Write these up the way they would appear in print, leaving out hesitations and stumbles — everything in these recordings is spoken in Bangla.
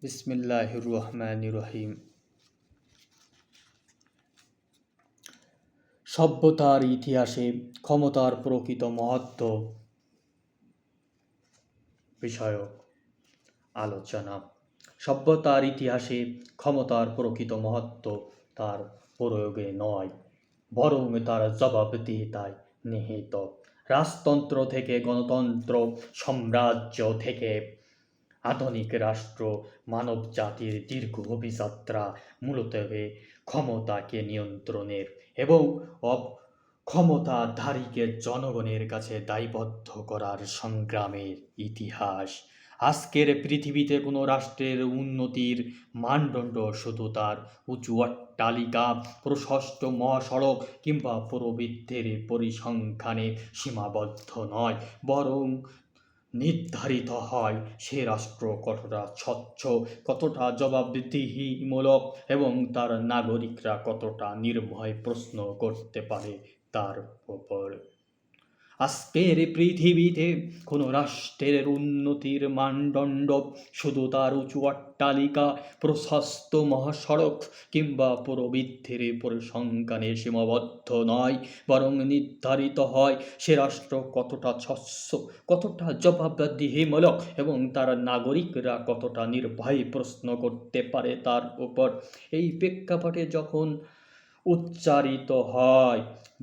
বিসমিল্লাহির রহমানির রহিম। সভ্যতার ইতিহাসে ক্ষমতার প্রকৃত মহত্ব বিষয়ক আলোচনা। সভ্যতার ইতিহাসে ক্ষমতার প্রকৃত মহত্ব তার প্রয়োগে নয়, বরং তার জবাবদিহিতায় নিহিত। রাজতন্ত্র থেকে গণতন্ত্র, সাম্রাজ্য থেকে আধুনিক রাষ্ট্র, মানব জাতির দীর্ঘ অভিযাত্রা মূলত ক্ষমতাকে নিয়ন্ত্রণের এবং ক্ষমতাধারীকে জনগণের কাছে দায়বদ্ধ করার সংগ্রামের ইতিহাস। আজকের পৃথিবীতে কোনো রাষ্ট্রের উন্নতির মানদণ্ড শুধু তার উঁচু অট্টালিকা, প্রশস্ত মহাসড়ক কিংবা প্রবৃদ্ধির পরিসংখ্যানে সীমাবদ্ধ নয়, বরং নির্ধারিত হয় সে রাষ্ট্র কতটা স্বচ্ছ, কতটা জবাবদিহিমূলক এবং তার নাগরিকরা কতটা নির্ভয়ে প্রশ্ন করতে পারে তার উপর। আজকের পৃথিবীতে কোনো রাষ্ট্রের উন্নতির মানদণ্ড শুধু তার উঁচু অট্টালিকা, প্রশস্ত মহাসড়ক কিংবা প্রবৃদ্ধির পরিসংখ্যানে সীমাবদ্ধ নয়, বরং নির্ধারিত হয় সে রাষ্ট্র কতটা স্বচ্ছ, কতটা জবাবদিহিমূলক এবং তার নাগরিকরা কতটা নির্ভয়ে প্রশ্ন করতে পারে তার উপর। এই প্রেক্ষাপটে যখন উচ্চারিত হয়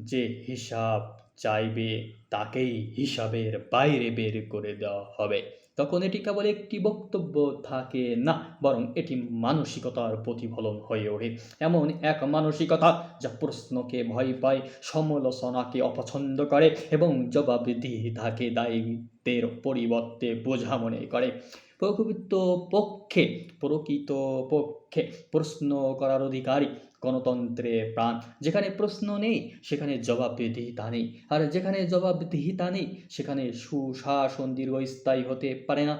যে হিসাব চাইবে তাকেই হিসাবের বাইরে বের করে দেওয়া হবে, তখন এটি কেবল একটি বক্তব্য থাকে না, বরং এটি মানসিকতার প্রতিফলন হয়ে ওঠে। এমন এক মানসিকতা যা প্রশ্নকে ভয় পায়, সমালোচনাকে অপছন্দ করে এবং জবাবদিহিতাকে দায়িত্বের পরিবর্তে বোঝা মনে করে। প্রকৃতপক্ষে প্রশ্ন করার অধিকারী গণতন্ত্রের প্রাণ। যেখানে প্রশ্ন নেই সেখানে জবাবদিহিতা নেই, আর যেখানে জবাবদিহিতা নেই সেখানে সুশাসন দীর্ঘস্থায়ী হতে পারে না।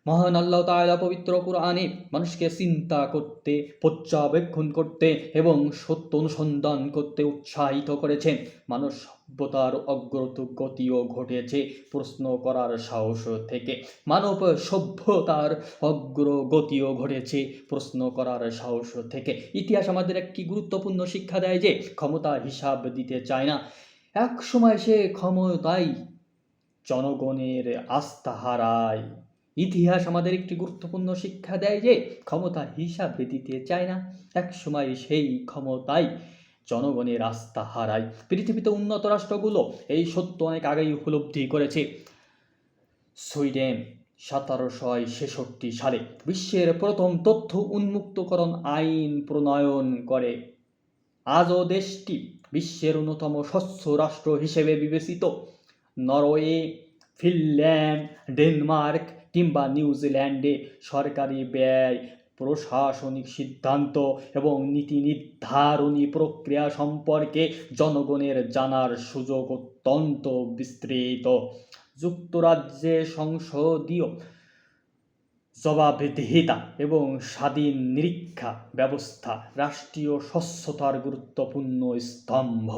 মহান আল্লাহ তাআলা পবিত্র কুরআনে মানুষকে চিন্তা করতে, পর্যবেক্ষণ করতে এবং সত্য অনুসন্ধান করতে উৎসাহিত করেছেন। মানুষ সভ্যতার অগ্রগতিও ঘটেছে প্রশ্ন করার সাহস থেকে। মানব সভ্যতার অগ্রগতিও ঘটেছে প্রশ্ন করার সাহস থেকে। ইতিহাস আমাদের একটি গুরুত্বপূর্ণ শিক্ষা দেয় যে ক্ষমতার হিসাব দিতে চায় না। এক সময় সে ক্ষমতায় জনগণের আস্থা হারায়। ইতিহাস আমাদের একটি গুরুত্বপূর্ণ শিক্ষা দেয় যে ক্ষমতার হিসাব দিতে চায় না, এক সময় সেই ক্ষমতায় জনগণের আস্থা হারায়। পৃথিবীতে উন্নত রাষ্ট্রগুলো এই সত্য অনেক আগেই উপলব্ধি করেছে। সুইডেন 1766 সালে বিশ্বের প্রথম তথ্য উন্মুক্তকরণ আইন প্রণয়ন করে। আজও দেশটি বিশ্বের অন্যতম স্বচ্ছ রাষ্ট্র হিসেবে বিবেচিত। নরওয়ে, ফিনল্যান্ড, ডেনমার্ক কিংবা নিউজিল্যান্ডে সরকারি ব্যয়, প্রশাসনিক সিদ্ধান্ত এবং নীতি নির্ধারণী প্রক্রিয়া সম্পর্কে জনগণের জানার সুযোগ অত্যন্ত বিস্তৃত। যুক্তরাজ্যে সংসদীয় জবাবদিহিতা এবং স্বাধীন নিরীক্ষা ব্যবস্থা রাষ্ট্রীয় স্বচ্ছতার গুরুত্বপূর্ণ স্তম্ভ।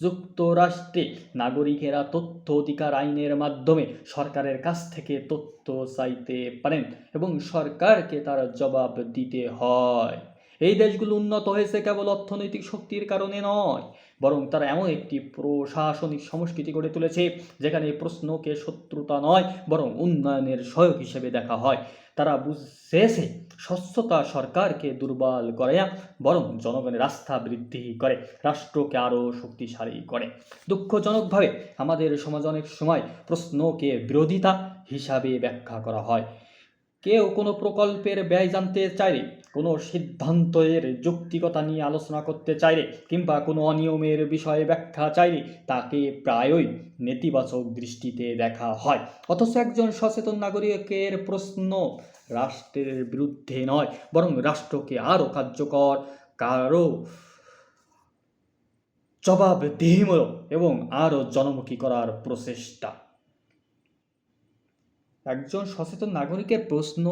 যুক্তরাষ্ট্রে নাগরিকেরা তথ্য অধিকার আইনের মাধ্যমে সরকারের কাছ থেকে তথ্য চাইতে পারেন এবং সরকারকে তার জবাব দিতে হয়। এই দেশগুলো উন্নত হয়েছে কেবল অর্থনৈতিক শক্তির কারণে নয়, বরং তারা এমন একটি প্রশাসনিক সংস্কৃতি গড়ে তুলেছে যেখানে প্রশ্নকে শত্রুতা নয়, বরং উন্নয়নের সহায়ক হিসেবে দেখা হয়। তারা বুঝেছে স্বচ্ছতা সরকারকে দুর্বল করে না, বরং জনগণের আস্থা বৃদ্ধি করে, রাষ্ট্রকে আরও শক্তিশালী করে। দুঃখজনকভাবে আমাদের সমাজে অনেক সময় প্রশ্নকে বিরোধিতা হিসাবে ব্যাখ্যা করা হয়। কেউ কোনো প্রকল্পের ব্যয় জানতে চাইলে, কোনো সিদ্ধান্তের যৌক্তিকতা নিয়ে আলোচনা করতে চাইলে কিংবা কোনো অনিয়মের বিষয়ে ব্যাখ্যা চাইলে তাকে প্রায়ই নেতিবাচক দৃষ্টিতে দেখা হয়। অথচ একজন সচেতন নাগরিকের প্রশ্ন রাষ্ট্রের বিরুদ্ধে নয়, বরং রাষ্ট্রকে আরও কার্যকর, আরও জবাবদিহিমূলক এবং আরও জনমুখী করার প্রচেষ্টা। একজন সচেতন নাগরিকের প্রশ্ন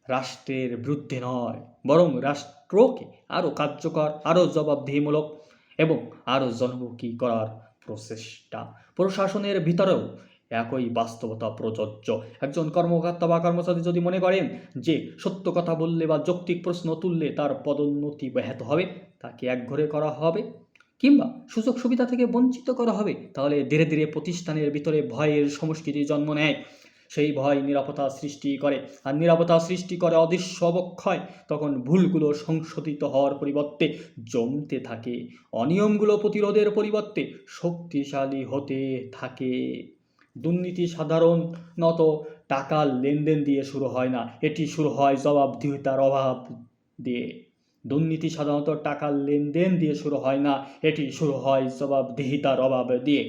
রাষ্ট্রের বিরুদ্ধে নয়, বরং রাষ্ট্রকে আরও কার্যকর, আরও জবাবদিহিমূলক এবং আরও জনমুখী করার প্রচেষ্টা। প্রশাসনের ভিতরেও একই বাস্তবতা প্রযোজ্য। একজন কর্মকর্তা বা কর্মচারী যদি মনে করেন যে সত্য কথা বললে বা যৌক্তিক প্রশ্ন তুললে তার পদোন্নতি ব্যাহত হবে, তাকে একঘরে করা হবে কিংবা সুযোগ সুবিধা থেকে বঞ্চিত করা হবে, তাহলে ধীরে ধীরে প্রতিষ্ঠানের ভিতরে ভয়ের সংস্কৃতি জন্ম নেয়। সেই ভয় নিরাপত্তা সৃষ্টি করে, আর নিরাপত্তা সৃষ্টি করে অদৃশ্য অবক্ষয়। তখন ভুলগুলো সংশোধিত হওয়ার পরিবর্তে জমতে থাকে, অনিয়মগুলো প্রতিরোধের পরিবর্তে শক্তিশালী হতে থাকে। দুর্নীতি সাধারণত টাকার লেনদেন দিয়ে শুরু হয় না, এটি শুরু হয় জবাবদিহিতার অভাব দিয়ে। দুর্নীতি সাধারণত টাকার লেনদেন দিয়ে শুরু হয় না, এটি শুরু হয় জবাবদিহিতার অভাব দিয়ে।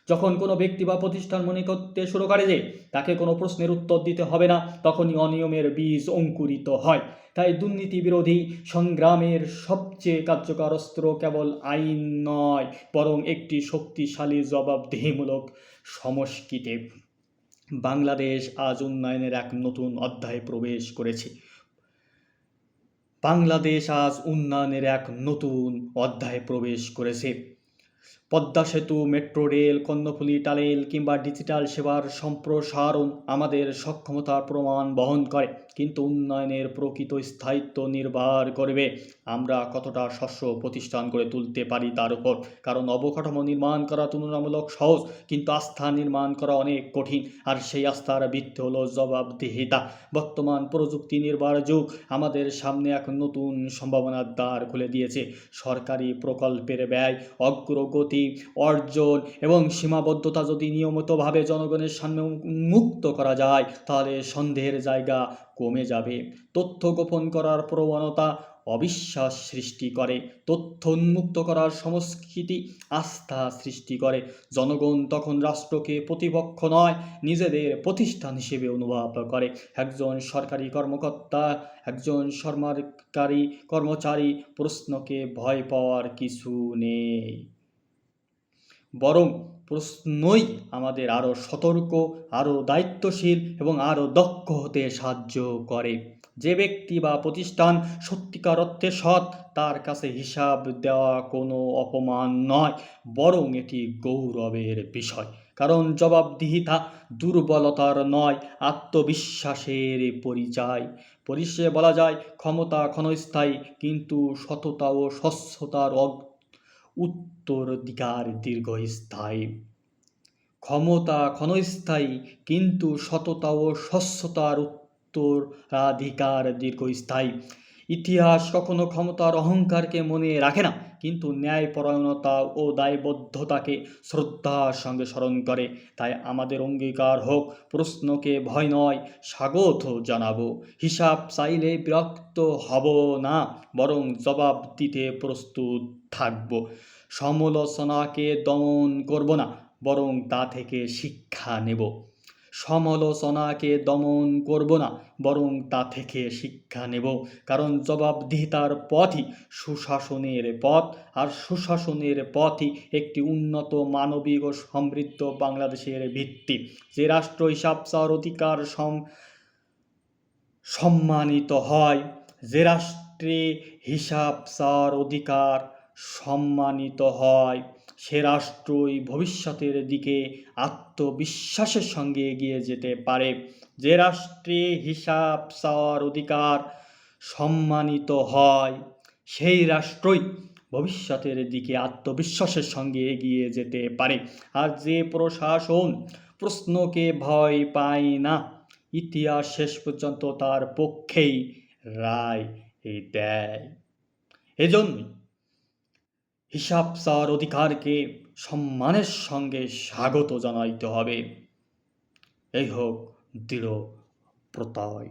যখন কোনো ব্যক্তি বা প্রতিষ্ঠান মনে করতে শুরু করে যে তাকে কোনো প্রশ্নের উত্তর দিতে হবে না, তখনই অনিয়মের বীজ অঙ্কুরিত হয়। তাই দুর্নীতি বিরোধী সংগ্রামের সবচেয়ে কার্যকর অস্ত্র কেবল আইন নয়, বরং একটি শক্তিশালী জবাবদিহিমূলক সংস্কৃতি। বাংলাদেশ আজ উন্নয়নের এক নতুন অধ্যায়ে প্রবেশ করেছে। বাংলাদেশ আজ উন্নয়নের এক নতুন অধ্যায়ে প্রবেশ করেছে। পদ্মা সেতু, মেট্রো রেল, কর্ণফুলী টানেল কিংবা ডিজিটাল সেবার সম্প্রসারণ আমাদের সক্ষমতার প্রমাণ বহন করে, কিন্তু উন্নয়নের প্রকৃত স্থায়িত্ব নির্ভর করবে আমরা কতটা স্বচ্ছ প্রতিষ্ঠান গড়ে তুলতে পারি তার উপর। কারণ অবকাঠামো নির্মাণ করা তুলনামূলক সহজ, কিন্তু আস্থা নির্মাণ করা অনেক কঠিন, আর সেই আস্থার ভিত্তি হলো জবাবদিহিতা। বর্তমান প্রযুক্তি নির্ভর যুগ আমাদের সামনে এক নতুন সম্ভাবনার দ্বার খুলে দিয়েছে। সরকারি প্রকল্পের ব্যয়, অগ্রগতি, অর্জন এবং সীমাবদ্ধতা যদি নিয়মিতভাবে জনগণের সামনে উন্মুক্ত করা যায়, তাহলে সন্দেহের জায়গা কমে যাবে। তথ্য গোপন করার প্রবণতা অবিশ্বাস সৃষ্টি করে, তথ্য উন্মুক্ত করার সংস্কৃতি আস্থা সৃষ্টি করে। জনগণ তখন রাষ্ট্রকে প্রতিপক্ষ নয়, নিজেদের প্রতিষ্ঠান হিসেবে অনুভব করে। একজন সরকারি কর্মকর্তা, একজন সরকারি কর্মচারী প্রশ্নকে ভয় পাওয়ার কিছু নেই, বরং প্রশ্নই আমাদের আরও সতর্ক, আরও দায়িত্বশীল এবং আরও দক্ষ হতে সাহায্য করে। যে ব্যক্তি বা প্রতিষ্ঠান সত্যিকার অর্থে সৎ, তার কাছে হিসাব দেওয়া কোনো অপমান নয়, বরং এটি গৌরবের বিষয়। কারণ জবাবদিহিতা দুর্বলতার নয়, আত্মবিশ্বাসের পরিচয়। পরিশেষে বলা যায়, ক্ষমতা ক্ষণস্থায়ী, কিন্তু সততা ও স্বচ্ছতার উত্তরাধিকার দীর্ঘস্থায়ী। ক্ষমতা ক্ষণস্থায়ী, কিন্তু সততা ও স্বচ্ছতার উত্তরাধিকার দীর্ঘস্থায়ী। ইতিহাস কখনো ক্ষমতার অহংকারকে মনে রাখে না, কিন্তু ন্যায়পরায়ণতা ও দায়বদ্ধতাকে শ্রদ্ধার সঙ্গে স্মরণ করে। তাই আমাদের অঙ্গীকার হোক, প্রশ্নকে ভয় নয়, স্বাগত জানাবো। হিসাব চাইলে বিরক্ত হব না, বরং জবাব দিতে প্রস্তুত থাকব। সমালোচনাকে দমন করব না, বরং তা থেকে শিক্ষা নেব। সমালোচনাকে দমন করব না, বরং তা থেকে শিক্ষা নেব। কারণ জবাবদিহিতার পথই সুশাসনের পথ, আর সুশাসনের পথই একটি উন্নত, মানবিক ও সমৃদ্ধ বাংলাদেশের ভিত্তি। যে রাষ্ট্র হিসাব চাওয়ার অধিকার সম্মানিত হয়, যে রাষ্ট্রে হিসাব চাওয়ার অধিকার সম্মানিত হয়, সে রাষ্ট্রই ভবিষ্যতের দিকে আত্মবিশ্বাসের সঙ্গে এগিয়ে যেতে পারে। যে রাষ্ট্রে হিসাব চাওয়ার অধিকার সম্মানিত হয়, সেই রাষ্ট্রই ভবিষ্যতের দিকে আত্মবিশ্বাসের সঙ্গে এগিয়ে যেতে পারে। আর যে প্রশাসন প্রশ্নকে ভয় পায় না, ইতিহাস শেষ পর্যন্ত তার পক্ষেই রায় দেয়। এজন্যই হিসাব চাওয়ার অধিকারকে সম্মানের সঙ্গে স্বাগত জানাইতে হবে। এই হোক দৃঢ় প্রত্যয়।